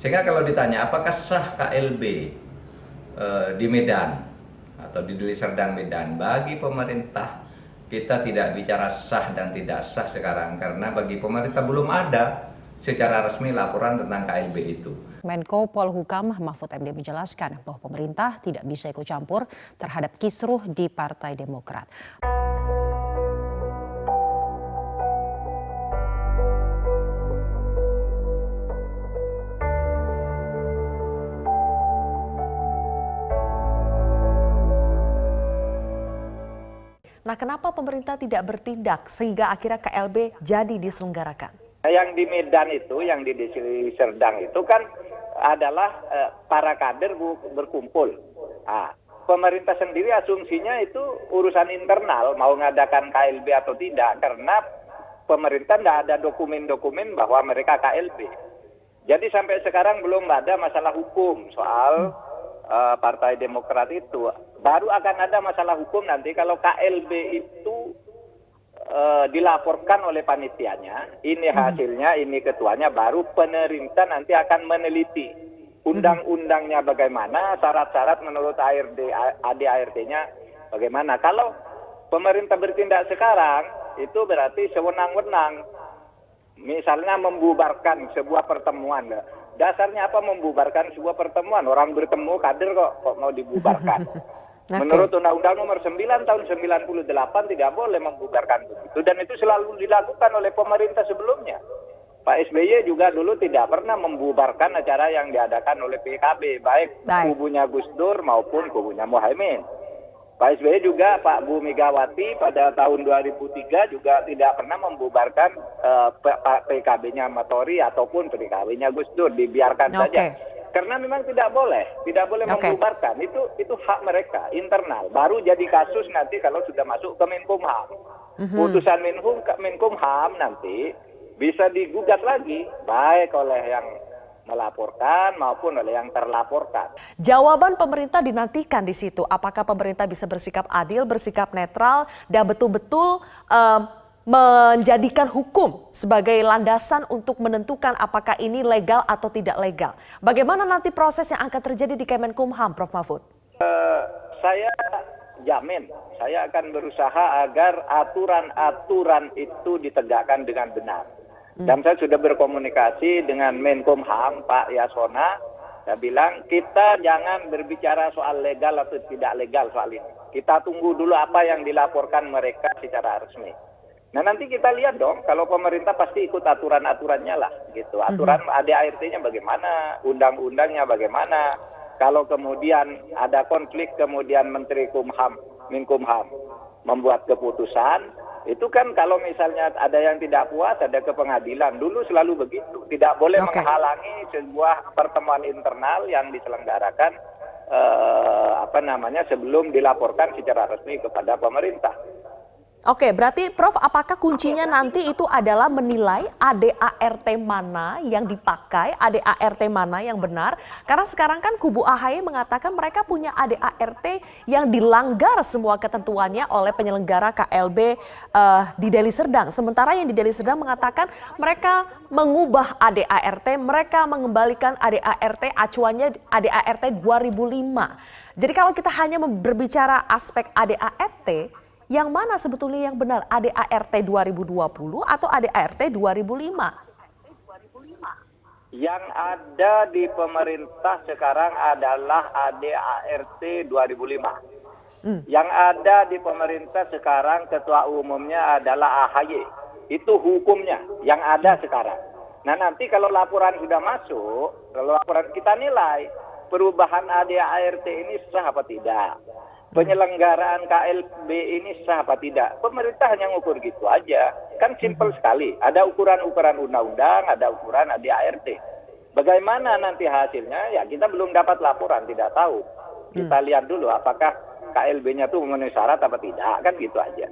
Sehingga kalau ditanya apakah sah KLB di Medan atau di Deli Serdang Medan, bagi pemerintah kita tidak bicara sah dan tidak sah sekarang karena bagi pemerintah belum ada secara resmi laporan tentang KLB itu. Menko Polhukam Mahfud MD menjelaskan bahwa pemerintah tidak bisa ikut campur terhadap kisruh di Partai Demokrat. Nah, kenapa pemerintah tidak bertindak sehingga akhirnya KLB jadi diselenggarakan? Yang di Medan itu, yang di Deli Serdang itu kan adalah para kader berkumpul. Nah, pemerintah sendiri asumsinya itu urusan internal, mau ngadakan KLB atau tidak, karena pemerintah tidak ada dokumen-dokumen bahwa mereka KLB. Jadi sampai sekarang belum ada masalah hukum soal Partai Demokrat itu. Baru akan ada masalah hukum nanti kalau KLB itu dilaporkan oleh panitianya, ini hasilnya, ini ketuanya, baru pemerintah nanti akan meneliti undang-undangnya bagaimana, syarat-syarat menurut ADART-nya bagaimana. Kalau pemerintah bertindak sekarang, itu berarti sewenang-wenang. Misalnya membubarkan sebuah pertemuan. Dasarnya apa membubarkan sebuah pertemuan? Orang bertemu kader kok mau dibubarkan. Okay. Menurut Undang-Undang Nomor 9 tahun 98 tidak boleh membubarkan begitu, dan itu selalu dilakukan oleh pemerintah sebelumnya. Pak SBY juga dulu tidak pernah membubarkan acara yang diadakan oleh PKB, baik kubunya Gus Dur maupun kubunya Muhaimin. Pak SBY juga, Pak Bu Megawati pada tahun 2003 juga tidak pernah membubarkan PKB-nya Matori ataupun PKB-nya Gus Dur, dibiarkan saja. Karena memang tidak boleh membubarkan, itu hak mereka internal. Baru jadi kasus nanti kalau sudah masuk ke Menkumham. Putusan Menkumham nanti bisa digugat lagi, baik oleh yang melaporkan maupun oleh yang terlaporkan. Jawaban pemerintah dinantikan di situ. Apakah pemerintah bisa bersikap adil, bersikap netral, dan betul-betul menjadikan hukum sebagai landasan untuk menentukan apakah ini legal atau tidak legal. Bagaimana nanti proses yang akan terjadi di Kemenkumham, Prof. Mahfud? Saya jamin, saya akan berusaha agar aturan-aturan itu ditegakkan dengan benar. Dan saya sudah berkomunikasi dengan Menkumham, Pak Yasona. Saya bilang, kita jangan berbicara soal legal atau tidak legal soal ini. Kita tunggu dulu apa yang dilaporkan mereka secara resmi. Nah, nanti kita lihat dong, kalau pemerintah pasti ikut aturan-aturannya lah, gitu. Aturan ADART-nya bagaimana, undang-undangnya bagaimana. Kalau kemudian ada konflik, kemudian Menteri Menkumham membuat keputusan, itu kan kalau misalnya ada yang tidak puas, ada ke pengadilan. Dulu selalu begitu, tidak boleh menghalangi sebuah pertemuan internal yang diselenggarakan sebelum dilaporkan secara resmi kepada pemerintah. Oke, berarti Prof, apakah kuncinya nanti itu adalah menilai ADART mana yang dipakai, ADART mana yang benar? Karena sekarang kan kubu AHY mengatakan mereka punya ADART yang dilanggar semua ketentuannya oleh penyelenggara KLB di Deli Serdang. Sementara yang di Deli Serdang mengatakan mereka mengubah ADART, mereka mengembalikan ADART, acuannya ADART 2005. Jadi kalau kita hanya berbicara aspek ADART, yang mana sebetulnya yang benar, ADART 2020 atau ADART 2005? Yang ada di pemerintah sekarang adalah ADART 2005. Yang ada di pemerintah sekarang ketua umumnya adalah AHY. Itu hukumnya yang ada sekarang. Nah, nanti kalau laporan sudah masuk, kalau laporan kita nilai perubahan ADART ini sah apa tidak. Penyelenggaraan KLB ini sah apa tidak? Pemerintah hanya ngukur gitu aja. Kan simpel sekali. Ada ukuran-ukuran undang-undang, ada ukuran ADART. Bagaimana nanti hasilnya? Ya kita belum dapat laporan, tidak tahu. Kita lihat dulu apakah KLB-nya itu memenuhi syarat apa tidak. Kan gitu aja.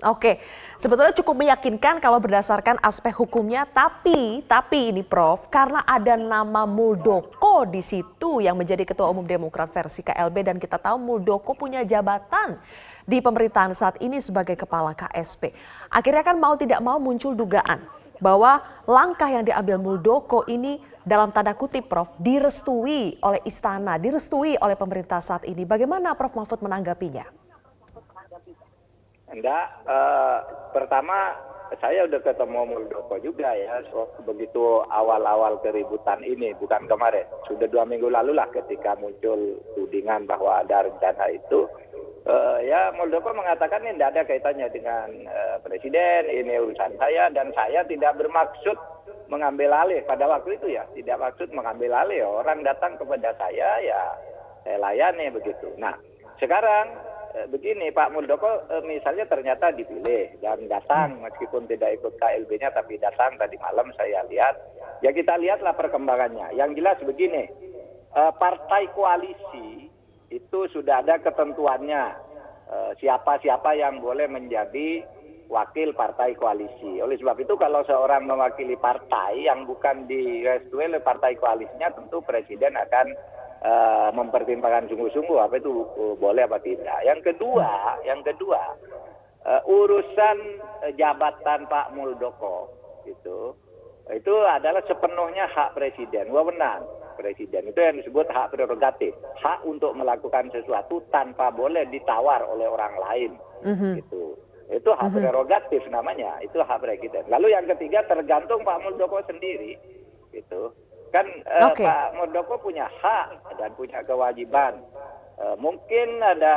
Oke, sebetulnya cukup meyakinkan kalau berdasarkan aspek hukumnya, tapi ini Prof, karena ada nama Muldoko di situ yang menjadi Ketua Umum Demokrat versi KLB, dan kita tahu Muldoko punya jabatan di pemerintahan saat ini sebagai Kepala KSP. Akhirnya kan mau tidak mau muncul dugaan bahwa langkah yang diambil Muldoko ini dalam tanda kutip Prof direstui oleh istana, direstui oleh pemerintah saat ini. Bagaimana Prof Mahfud menanggapinya? Enggak, pertama saya udah ketemu Muldoko juga ya, begitu awal-awal keributan ini, bukan kemarin. Sudah 2 minggu lalu lah ketika muncul tudingan bahwa ada rencana itu. Ya Muldoko mengatakan ini tidak ada kaitannya dengan presiden, ini urusan saya dan saya tidak bermaksud mengambil alih pada waktu itu ya, tidak maksud mengambil alih. Orang datang kepada saya ya saya layani begitu. Nah sekarang begini Pak Muldoko misalnya ternyata dipilih dan datang meskipun tidak ikut KLB-nya tapi datang tadi malam saya lihat. Ya kita lihatlah perkembangannya. Yang jelas begini, partai koalisi itu sudah ada ketentuannya siapa-siapa yang boleh menjadi wakil partai koalisi. Oleh sebab itu kalau seorang mewakili partai yang bukan direstui oleh partai koalisinya tentu presiden akan mempertimbangkan sungguh-sungguh apa itu boleh apa tidak. Yang kedua urusan jabatan Pak Muldoko itu adalah sepenuhnya hak presiden, wewenang presiden. Itu yang disebut hak prerogatif, hak untuk melakukan sesuatu tanpa boleh ditawar oleh orang lain. Itu hak prerogatif namanya, itu hak presiden. Lalu yang ketiga tergantung Pak Muldoko sendiri, gitu. Kan Pak Muldoko punya hak dan punya kewajiban. Mungkin ada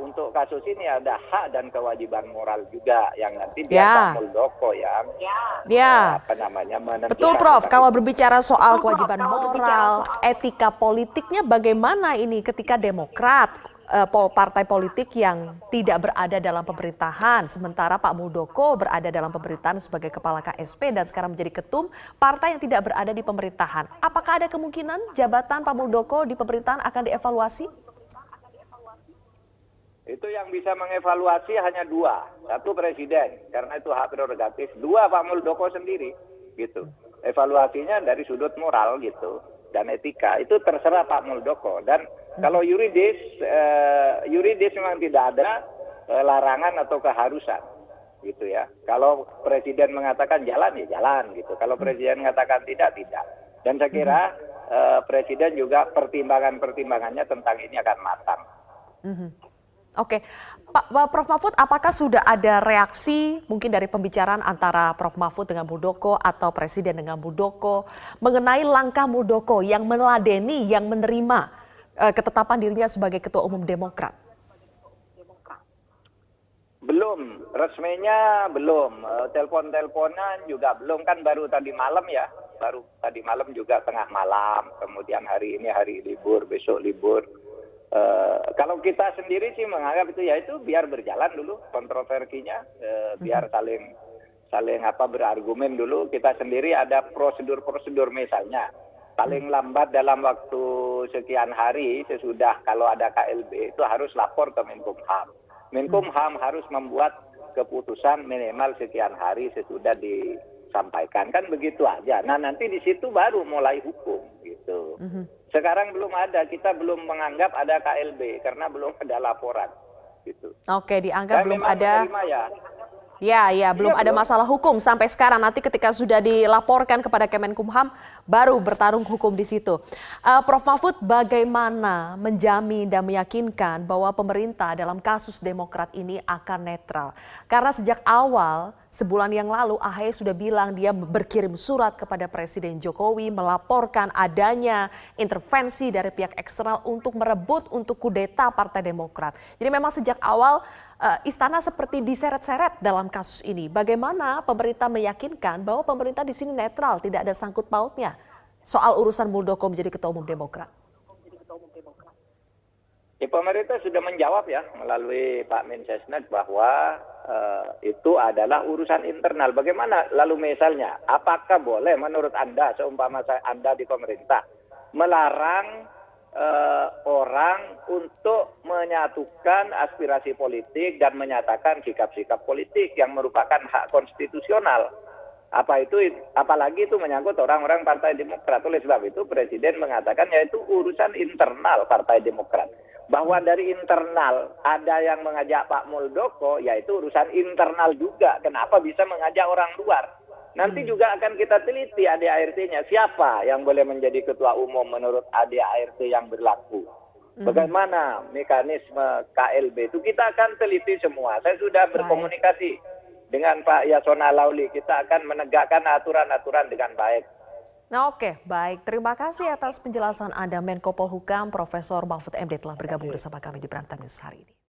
untuk kasus ini ada hak dan kewajiban moral juga yang nanti biar Pak Muldoko yang menentukan. Betul Prof, kalau berbicara soal kewajiban moral, etika politiknya bagaimana ini ketika Demokrat, partai politik yang tidak berada dalam pemerintahan, sementara Pak Muldoko berada dalam pemerintahan sebagai kepala KSP dan sekarang menjadi ketum partai yang tidak berada di pemerintahan. Apakah ada kemungkinan jabatan Pak Muldoko di pemerintahan akan dievaluasi? Itu yang bisa mengevaluasi hanya dua. Satu presiden, karena itu hak prerogatif. Dua Pak Muldoko sendiri, gitu. Evaluasinya dari sudut moral, gitu. Dan etika, itu terserah Pak Muldoko. Dan kalau yuridis memang tidak ada larangan atau keharusan, gitu ya. Kalau presiden mengatakan jalan, ya jalan, gitu. Kalau presiden mengatakan tidak, tidak. Dan saya kira presiden juga pertimbangannya tentang ini akan matang. Oke, Prof Mahfud, apakah sudah ada reaksi mungkin dari pembicaraan antara Prof Mahfud dengan Muldoko atau Presiden dengan Muldoko mengenai langkah Muldoko yang meladeni, yang menerima ketetapan dirinya sebagai Ketua Umum Demokrat? Belum, resminya belum. Telepon-teleponan juga belum, kan baru tadi malam ya. Baru tadi malam juga tengah malam, kemudian hari ini hari libur, besok libur. Kalau kita sendiri sih menganggap itu ya itu biar berjalan dulu kontroversinya, biar saling berargumen dulu. Kita sendiri ada prosedur misalnya paling lambat dalam waktu sekian hari sesudah kalau ada KLB itu harus lapor ke Menkumham. Menkumham harus membuat keputusan minimal sekian hari sesudah disampaikan, kan begitu aja. Nah nanti di situ baru mulai hukum gitu. Sekarang belum ada, kita belum menganggap ada KLB karena belum ada laporan. Gitu. Oke, dianggap belum ada. Belum ada belum. masalah hukum sampai sekarang. Nanti ketika sudah dilaporkan kepada Kemenkumham, baru bertarung hukum di situ. Prof Mahfud, bagaimana menjamin dan meyakinkan bahwa pemerintah dalam kasus Demokrat ini akan netral? Karena sejak awal, sebulan yang lalu AHY sudah bilang dia berkirim surat kepada Presiden Jokowi melaporkan adanya intervensi dari pihak eksternal untuk merebut untuk kudeta Partai Demokrat. Jadi memang sejak awal istana seperti diseret-seret dalam kasus ini. Bagaimana pemerintah meyakinkan bahwa pemerintah di sini netral, tidak ada sangkut pautnya soal urusan Muldoko menjadi Ketua Umum Demokrat? Ya, pemerintah sudah menjawab ya melalui Pak Mensesnek bahwa itu adalah urusan internal. Bagaimana lalu misalnya, apakah boleh menurut Anda, seumpama Anda di pemerintah, melarang orang untuk menyatukan aspirasi politik dan menyatakan sikap-sikap politik yang merupakan hak konstitusional? Apalagi itu menyangkut orang-orang Partai Demokrat. Oleh sebab itu Presiden mengatakan yaitu urusan internal Partai Demokrat. Bahwa dari internal ada yang mengajak Pak Muldoko, yaitu urusan internal juga. Kenapa bisa mengajak orang luar? Nanti juga akan kita teliti ADART-nya. Siapa yang boleh menjadi ketua umum menurut ADART yang berlaku. Bagaimana mekanisme KLB itu kita akan teliti semua. Saya sudah berkomunikasi dengan Pak Yasona Lauli. Kita akan menegakkan aturan-aturan dengan baik. Oke, baik. Terima kasih atas penjelasan Anda, Menko Polhukam, Profesor Mahfud MD telah bergabung bersama kami di Prime Time News hari ini.